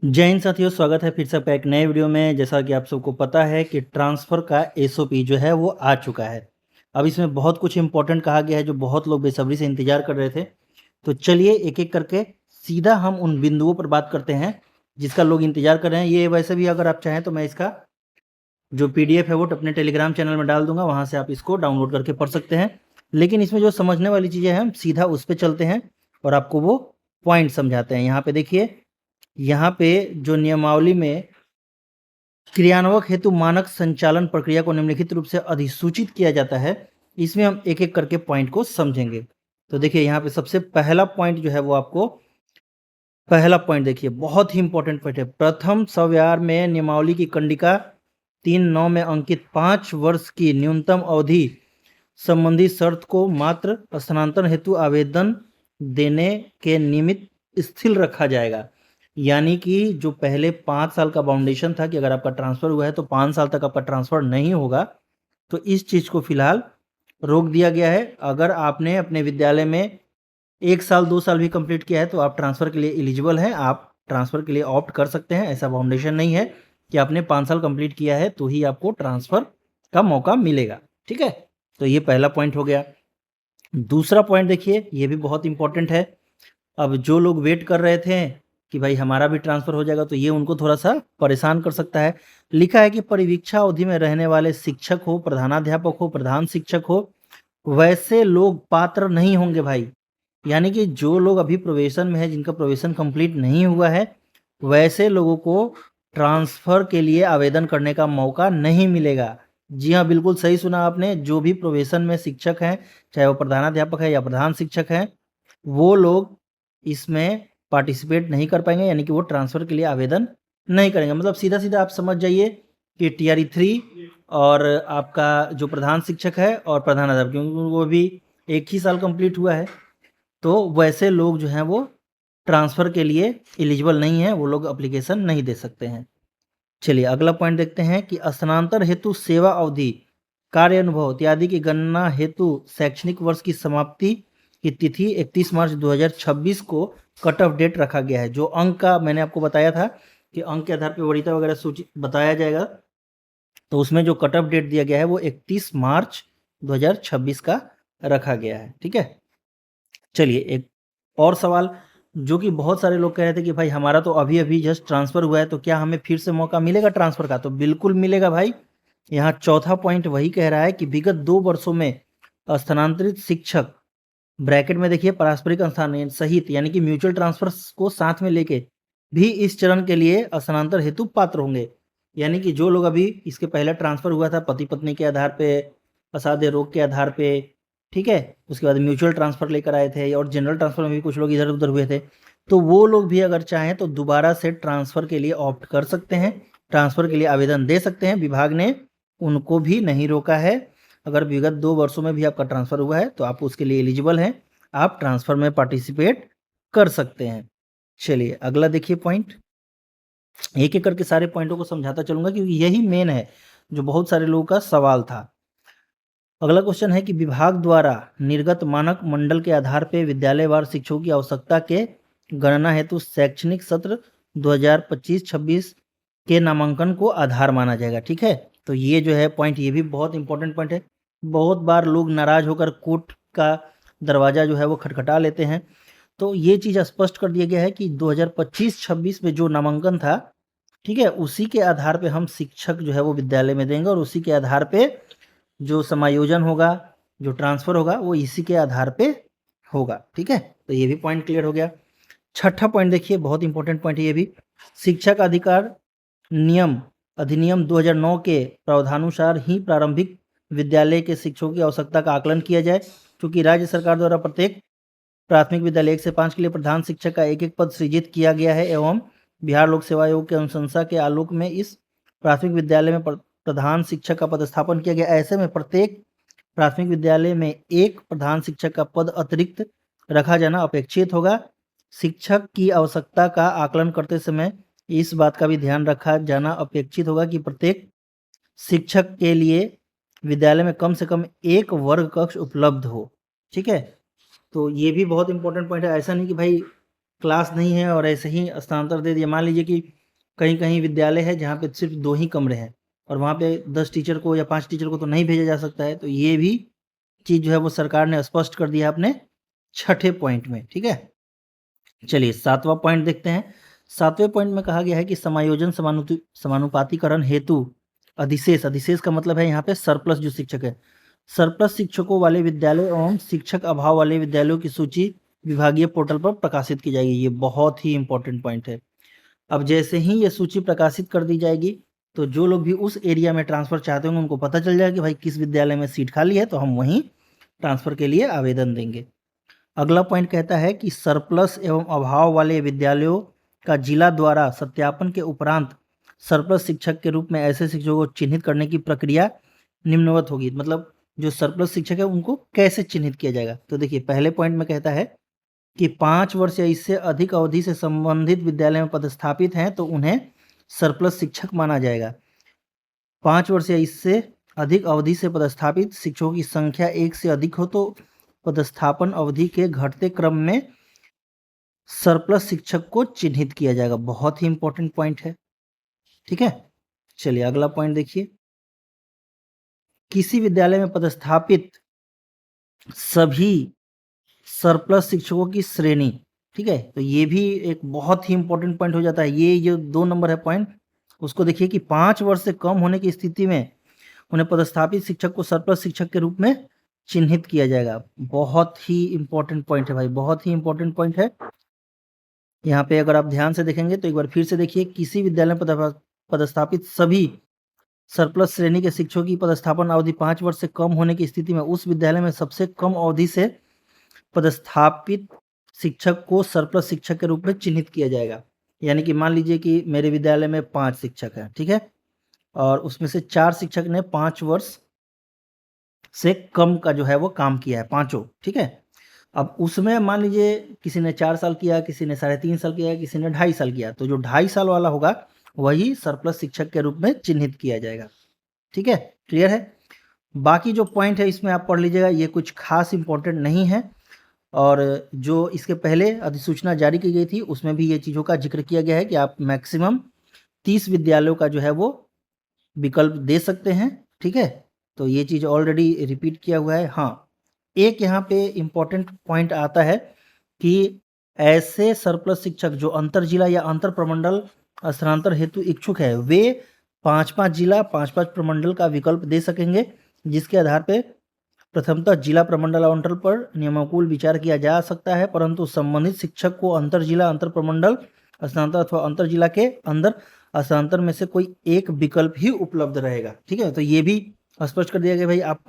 जय हिंद साथियों, स्वागत है फिर से आपका एक नए वीडियो में। जैसा कि आप सबको पता है कि ट्रांसफ़र का एसओपी जो है वो आ चुका है। अब इसमें बहुत कुछ इम्पोर्टेंट कहा गया है जो बहुत लोग बेसब्री से इंतज़ार कर रहे थे। तो चलिए एक-एक करके सीधा हम उन बिंदुओं पर बात करते हैं जिसका लोग इंतज़ार कर रहे हैं। ये वैसे भी अगर आप चाहें तो मैं इसका जो पीडीएफ है वो अपने टेलीग्राम चैनल में डाल दूँगा, वहाँ से आप इसको डाउनलोड करके पढ़ सकते हैं। लेकिन इसमें जो समझने वाली चीज़ें हैं हम सीधा उस पे चलते हैं और आपको वो पॉइंट समझाते हैं। यहाँ पे देखिए, यहाँ पे जो नियमावली में क्रियान्वयन हेतु मानक संचालन प्रक्रिया को निम्नलिखित रूप से अधिसूचित किया जाता है, इसमें हम एक-एक करके पॉइंट को समझेंगे। तो देखिए यहाँ पे सबसे पहला पॉइंट जो है वो आपको पहला पॉइंट देखिए, बहुत ही इम्पोर्टेंट पॉइंट है। प्रथम सवयार में नियमावली की कंडिका 3(9) में अंकित 5 वर्ष की न्यूनतम अवधि संबंधी शर्त को मात्र स्थानांतरण हेतु आवेदन देने के निमित्त स्थिर रखा जाएगा। यानी कि जो पहले 5 साल का बाउंडेशन था कि अगर आपका ट्रांसफ़र हुआ है तो 5 साल तक आपका ट्रांसफ़र नहीं होगा, तो इस चीज़ को फिलहाल रोक दिया गया है। अगर आपने अपने विद्यालय में 1 साल 2 साल भी कंप्लीट किया है तो आप ट्रांसफ़र के लिए एलिजिबल हैं, आप ट्रांसफ़र के लिए ऑप्ट कर सकते हैं। ऐसा बाउंडेशन नहीं है कि आपने 5 साल कंप्लीट किया है तो ही आपको ट्रांसफ़र का मौका मिलेगा, ठीक है? तो ये पहला पॉइंट हो गया। दूसरा पॉइंट देखिए, ये भी बहुत इम्पोर्टेंट है। अब जो लोग वेट कर रहे थे कि भाई हमारा भी ट्रांसफ़र हो जाएगा, तो ये उनको थोड़ा-सा परेशान कर सकता है। लिखा है कि परिवीक्षा अवधि में रहने वाले शिक्षक हो, प्रधानाध्यापक हो, प्रधान शिक्षक हो, वैसे लोग पात्र नहीं होंगे भाई। यानी कि जो लोग अभी प्रोबेशन में हैं, जिनका प्रोबेशन कंप्लीट नहीं हुआ है, वैसे लोगों को ट्रांसफ़र के लिए आवेदन करने का मौका नहीं मिलेगा। जी हाँ, बिल्कुल सही सुना आपने। जो भी प्रोबेशन में शिक्षक हैं, चाहे वो प्रधानाध्यापक है या प्रधान शिक्षक हैं, वो लोग इसमें पार्टिसिपेट नहीं कर पाएँगे, यानी कि वो ट्रांसफ़र के लिए आवेदन नहीं करेंगे। मतलब सीधा-सीधा आप समझ जाइए कि टीआरई 3 और आपका जो प्रधान शिक्षक है और प्रधानाध्यापक, क्योंकि वो भी एक ही साल कंप्लीट हुआ है, तो वैसे लोग जो हैं वो ट्रांसफ़र के लिए एलिजिबल नहीं हैं, वो लोग एप्लीकेशन नहीं दे सकते हैं। चलिए अगला पॉइंट देखते हैं कि स्थानांतरण हेतु सेवा अवधि, कार्य अनुभव इत्यादि की गणना हेतु शैक्षणिक वर्ष की समाप्ति की तिथि 31 मार्च 2026 को कट ऑफ डेट रखा गया है। जो अंक का मैंने आपको बताया था कि अंक के आधार पे वरीयता वगैरह सूची बताया जाएगा, तो उसमें जो कट ऑफ डेट दिया गया है वो 31 मार्च 2026 का रखा गया है, ठीक है? चलिए एक और सवाल, जो कि बहुत सारे लोग कह रहे थे कि भाई हमारा तो अभी-अभी जस्ट ट्रांसफ़र हुआ है, तो क्या हमें फिर से मौका मिलेगा ट्रांसफ़र का? तो बिल्कुल मिलेगा भाई। यहाँ चौथा पॉइंट वही कह रहा है कि विगत 2 वर्षों में स्थानांतरित शिक्षक, ब्रैकेट में देखिए पारस्परिक स्थानांतरण सहित, यानी कि म्यूचुअल ट्रांसफ़र को साथ में लेके भी इस चरण के लिए स्थानांतरण हेतु पात्र होंगे। यानी कि जो लोग अभी इसके पहले ट्रांसफ़र हुआ था पति-पत्नी के आधार पे, असाध्य रोग के आधार पे, ठीक है? उसके बाद म्यूचुअल ट्रांसफ़र लेकर आए थे और जनरल ट्रांसफ़र में भी कुछ लोग इधर-उधर हुए थे। तो वो लोग भी अगर चाहें तो दोबारा से ट्रांसफ़र के लिए ऑप्ट कर सकते हैं, ट्रांसफ़र के लिए आवेदन दे सकते हैं। विभाग ने उनको भी नहीं रोका है। अगर विगत 2 वर्षों में भी आपका ट्रांसफ़र हुआ है तो आप उसके लिए एलिजिबल हैं, आप ट्रांसफ़र में पार्टिसिपेट कर सकते हैं। चलिए अगला देखिए पॉइंट, एक-एक करके सारे पॉइंटों को समझाता चलूँगा क्योंकि यही मेन है, जो बहुत सारे लोगों का सवाल था। अगला क्वेश्चन है कि विभाग द्वारा निर्गत मानक मंडल के आधार पे विद्यालयवार शिक्षकों की आवश्यकता के गणना हेतु शैक्षणिक सत्र 2025-26 के नामांकन को आधार माना जाएगा, ठीक है? तो ये जो है पॉइंट, ये भी बहुत इंपॉर्टेंट पॉइंट है। बहुत बार लोग नाराज़ होकर कोर्ट का दरवाज़ा जो है वो खटखटा लेते हैं। तो ये चीज़ स्पष्ट कर दिया गया है कि 2025-26 में जो नामांकन था, ठीक है? उसी के आधार पे हम शिक्षक जो है वो विद्यालय में देंगे और उसी के आधार पे जो समायोजन होगा, जो ट्रांसफ़र होगा, वो इसी के आधार पे होगा, ठीक है? तो ये भी पॉइंट क्लियर हो गया। छठा पॉइंट देखिए, बहुत इंपॉर्टेंट पॉइंट है ये भी। शिक्षक अधिकार नियम अधिनियम 2009 के प्रावधानुसार ही प्रारंभिक विद्यालय के शिक्षकों की आवश्यकता का आकलन किया जाए। चूँकि राज्य सरकार द्वारा प्रत्येक प्राथमिक विद्यालय 1 से 5 के लिए प्रधान शिक्षक का एक-एक पद सृजित किया गया है एवं बिहार लोक सेवा आयोग की अनुशंसा के आलोक में इस प्राथमिक विद्यालय में प्रधान शिक्षक का पदस्थापन किया गया। ऐसे में प्रत्येक प्राथमिक विद्यालय में एक प्रधान शिक्षक का पद अतिरिक्त रखा जाना अपेक्षित होगा। शिक्षक की आवश्यकता का आकलन करते समय इस बात का भी ध्यान रखा जाना अपेक्षित होगा कि प्रत्येक शिक्षक के लिए विद्यालय में कम से कम 1 वर्ग कक्ष उपलब्ध हो, ठीक है? तो ये भी बहुत इंपॉर्टेंट पॉइंट है। ऐसा नहीं कि भाई क्लास नहीं है और ऐसे ही स्थानांतर दे दिया। मान लीजिए कि कहीं कहीं विद्यालय है जहाँ पे सिर्फ 2 ही कमरे हैं और वहाँ पे 10 टीचर को या 5 टीचर को तो नहीं भेजा जा सकता है। तो ये भी चीज़ जो है वो सरकार ने स्पष्ट कर दिया अपने छठे पॉइंट में, ठीक है। चलिए 7वां पॉइंट देखते हैं। 7वें पॉइंट में कहा गया है कि समायोजन समानुपातीकरण हेतु अधिशेष, अधिशेष का मतलब है यहाँ पे सरप्लस जो शिक्षक है, सरप्लस शिक्षकों वाले विद्यालय एवं शिक्षक अभाव वाले विद्यालयों की सूची विभागीय पोर्टल पर प्रकाशित की जाएगी। ये बहुत ही इंपॉर्टेंट पॉइंट है। अब जैसे ही ये सूची प्रकाशित कर दी जाएगी तो जो लोग भी उस एरिया में ट्रांसफ़र चाहते होंगे उनको पता चल जाएगा कि भाई किस विद्यालय में सीट खाली है, तो हम वहीं ट्रांसफ़र के लिए आवेदन देंगे। अगला पॉइंट कहता है कि सरप्लस एवं अभाव वाले विद्यालयों का जिला द्वारा सत्यापन के उपरांत सरप्लस शिक्षक के रूप में ऐसे शिक्षकों को चिन्हित करने की प्रक्रिया निम्नवत होगी। मतलब जो सरप्लस शिक्षक है उनको कैसे चिन्हित किया जाएगा? तो देखिए पहले पॉइंट में कहता है कि 5 वर्ष या इससे अधिक अवधि से संबंधित विद्यालय में पदस्थापित हैं तो उन्हें सरप्लस शिक्षक माना जाएगा। 5 वर्ष या इससे अधिक अवधि से पदस्थापित शिक्षकों की संख्या 1 से अधिक हो तो पदस्थापन अवधि के घटते क्रम में सरप्लस शिक्षक को चिन्हित किया जाएगा। बहुत ही इंपॉर्टेंट पॉइंट है, ठीक है। चलिए अगला पॉइंट देखिए। किसी विद्यालय में पदस्थापित सभी सरप्लस शिक्षकों की श्रेणी, ठीक है। तो ये भी एक बहुत ही इंपॉर्टेंट पॉइंट हो जाता है। ये जो 2 नंबर है पॉइंट, उसको देखिए कि 5 वर्ष से कम होने की स्थिति में उन्हें पदस्थापित शिक्षक को सरप्लस शिक्षक के रूप में चिन्हित किया जाएगा। बहुत ही इंपॉर्टेंट पॉइंट है भाई, बहुत ही इंपॉर्टेंट पॉइंट है। यहाँ पे अगर आप ध्यान से देखेंगे तो एक बार फिर से देखिए, किसी विद्यालय में पदस्थापित सभी सरप्लस श्रेणी के शिक्षकों की पदस्थापन अवधि 5 वर्ष से कम होने की स्थिति में उस विद्यालय में सबसे कम अवधि से पदस्थापित शिक्षक को सरप्लस शिक्षक के रूप में चिन्हित किया जाएगा। यानी कि मान लीजिए कि मेरे विद्यालय में 5 शिक्षक हैं, ठीक है, और उसमें से 4 शिक्षक ने 5 वर्ष से कम का जो है वो काम किया है, पाँचों, ठीक है। अब उसमें मान लीजिए किसी ने 4 साल किया, किसी ने 3.5 साल किया, किसी ने 2.5 साल किया, तो जो 2.5 साल वाला होगा वही सरप्लस शिक्षक के रूप में चिन्हित किया जाएगा, ठीक है। क्लियर है? बाकी जो पॉइंट है इसमें आप पढ़ लीजिएगा, ये कुछ खास इंपॉर्टेंट नहीं है। और जो इसके पहले अधिसूचना जारी की गई थी उसमें भी ये चीज़ों का जिक्र किया गया है कि आप मैक्सिमम 30 विद्यालयों का जो है वो विकल्प दे सकते हैं, ठीक है। तो ये चीज़ ऑलरेडी रिपीट किया हुआ है। हाँ, एक यहाँ पे इम्पोर्टेंट पॉइंट आता है कि ऐसे सरप्लस शिक्षक जो अंतर जिला या अंतर प्रमंडल स्थानांतर हेतु इच्छुक है वे 5-5 जिला 5-5 प्रमंडल का विकल्प दे सकेंगे, जिसके आधार पे प्रथमतः जिला प्रमंडल आवंटन पर नियमानुकूल विचार किया जा सकता है, परंतु संबंधित शिक्षक को अंतर जिला अंतर प्रमंडल स्थानांतर अथवा अंतर जिला के अंदर स्थानांतर में से कोई एक विकल्प ही उपलब्ध रहेगा, ठीक है। तो ये भी स्पष्ट कर दिया गया भाई, आप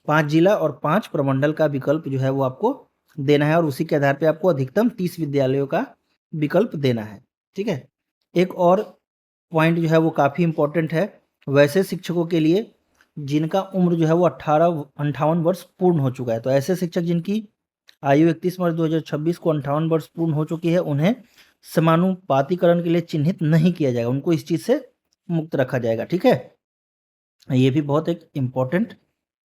5 जिला और 5 प्रमंडल का विकल्प जो है वो आपको देना है और उसी के आधार पर आपको अधिकतम 30 विद्यालयों का विकल्प देना है, ठीक है। एक और पॉइंट जो है वो काफ़ी इंपॉर्टेंट है, वैसे शिक्षकों के लिए जिनका उम्र जो है वो 58 वर्ष पूर्ण हो चुका है। तो ऐसे शिक्षक जिनकी आयु 31 मार्च 2026 को 58 वर्ष पूर्ण हो चुकी है उन्हें समानुपातीकरण के लिए चिन्हित नहीं किया जाएगा, उनको इस चीज़ से मुक्त रखा जाएगा, ठीक है। ये भी बहुत एक इम्पॉर्टेंट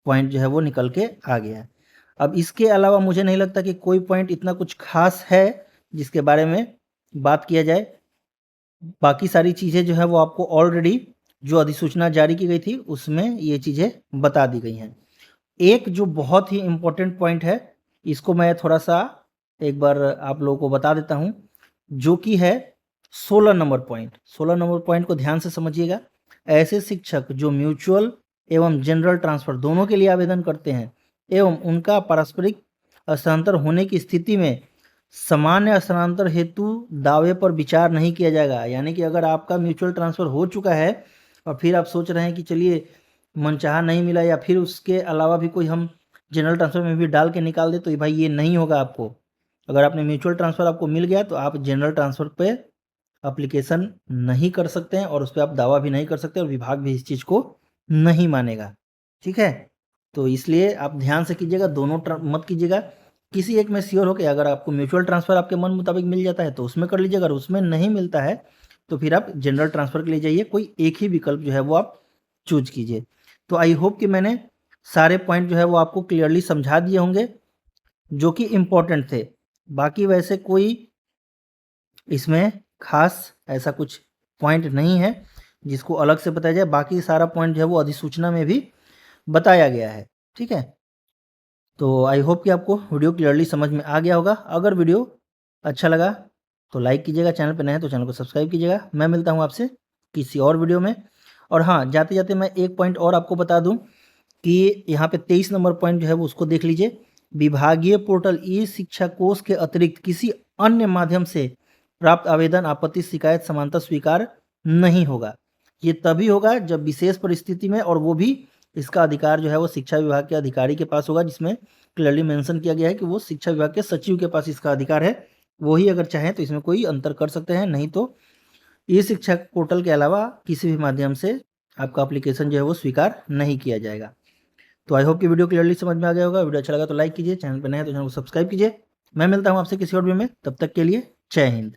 पॉइंट जो है वो निकल के आ गया है। अब इसके अलावा मुझे नहीं लगता कि कोई पॉइंट इतना कुछ खास है जिसके बारे में बात किया जाए। बाकी सारी चीज़ें जो है वो आपको ऑलरेडी जो अधिसूचना जारी की गई थी उसमें ये चीज़ें बता दी गई हैं। एक जो बहुत ही इम्पोर्टेंट पॉइंट है इसको मैं थोड़ा सा एक बार आप लोगों को बता देता हूँ, जो कि है 16 नंबर पॉइंट। 16 नंबर पॉइंट को ध्यान से समझिएगा। ऐसे शिक्षक जो म्यूचुअल एवं जनरल ट्रांसफ़र दोनों के लिए आवेदन करते हैं एवं उनका पारस्परिक स्थानांतर होने की स्थिति में सामान्य स्थानांतर हेतु दावे पर विचार नहीं किया जाएगा। यानी कि अगर आपका म्यूचुअल ट्रांसफ़र हो चुका है और फिर आप सोच रहे हैं कि चलिए मनचाहा नहीं मिला या फिर उसके अलावा भी कोई हम जनरल ट्रांसफ़र में भी डाल के निकाल दे, तो भाई ये नहीं होगा आपको। अगर आपने म्यूचुअल ट्रांसफ़र आपको मिल गया तो आप जनरल ट्रांसफ़र पे एप्लीकेशन नहीं कर सकते हैं और उस पर आप दावा भी नहीं कर सकते और विभाग भी इस चीज़ को नहीं मानेगा, ठीक है। तो इसलिए आप ध्यान से कीजिएगा, दोनों मत कीजिएगा। किसी एक में श्योर हो के अगर आपको म्यूचुअल ट्रांसफ़र आपके मन मुताबिक मिल जाता है तो उसमें कर लीजिए, अगर उसमें नहीं मिलता है तो फिर आप जनरल ट्रांसफ़र के लिए जाइए, कोई एक ही विकल्प जो है वो आप चूज कीजिए। तो आई होप कि मैंने सारे पॉइंट जो है वो आपको क्लियरली समझा दिए होंगे जो कि इम्पोर्टेंट थे। बाकी वैसे कोई इसमें खास ऐसा कुछ पॉइंट नहीं है जिसको अलग से बताया जाए, बाकी सारा पॉइंट जो है वो अधिसूचना में भी बताया गया है। ठीक है, तो आई होप कि आपको वीडियो क्लियरली समझ में आ गया होगा। अगर वीडियो अच्छा लगा तो लाइक कीजिएगा, चैनल पर नए हैं तो चैनल को सब्सक्राइब कीजिएगा। मैं मिलता हूँ आपसे किसी और वीडियो में। और हाँ, जाते जाते मैं एक पॉइंट और आपको बता दूँ कि यहाँ पे 23 नंबर पॉइंट जो है वो उसको देख लीजिए। विभागीय पोर्टल ई शिक्षा कोष के अतिरिक्त किसी अन्य माध्यम से प्राप्त आवेदन, आपत्ति, शिकायत समानता स्वीकार नहीं होगा। ये तभी होगा जब विशेष परिस्थिति में, और वो भी इसका अधिकार जो है वो शिक्षा विभाग के अधिकारी के पास होगा, जिसमें क्लियरली मेंशन किया गया है कि वो शिक्षा विभाग के सचिव के पास इसका अधिकार है। वो ही अगर चाहें तो इसमें कोई अंतर कर सकते हैं, नहीं तो ई शिक्षा पोर्टल के अलावा किसी भी माध्यम से आपका एप्लीकेशन जो है वो स्वीकार नहीं किया जाएगा। तो आई होप कि वीडियो क्लियरली समझ में आ गया होगा। वीडियो अच्छा लगा तो लाइक कीजिए, चैनल पर नए हैं तो चैनल को सब्सक्राइब कीजिए। मैं मिलता हूँ आपसे किसी और वीडियो में, तब तक के लिए जय हिंद।